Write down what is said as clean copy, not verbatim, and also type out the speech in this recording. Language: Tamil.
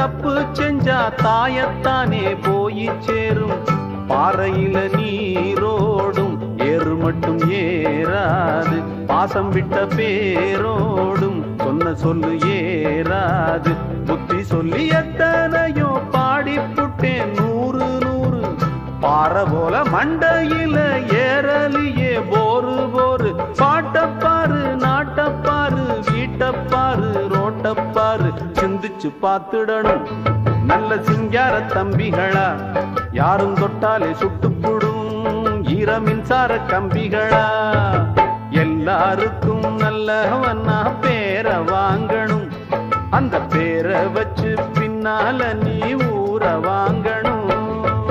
தப்பு செஞ்சா தாயத்தானே போய் சேரும். பாறையில நீரோடும் ஏறு மட்டும் ஏறாது. பாசம் விட்ட பேரோடும் சொன்ன சொல்லு ஏறாது. புத்தி சொல்லி எத்தனையோ பாடி புட்டேன் 100 100. பாறை போல மண்டையில ஏறலியே போரு போரு. பாட்டப்பாரு நாட்டப்பாரு வீட்டப்பாரு ரோட்டப்பாரு. சிந்திச்சு பார்த்துடணும் நல்ல சிங்கார தம்பிகளா. யாரும் தொட்டாலே சுட்டுப்புடும் ஈர மின்சார கம்பிகளா. எல்லாருக்கும் நல்லவனா பேரை வாங்கணும். அந்த பேரை வச்சு பின்னால நீ ஊரை வாங்கணும்.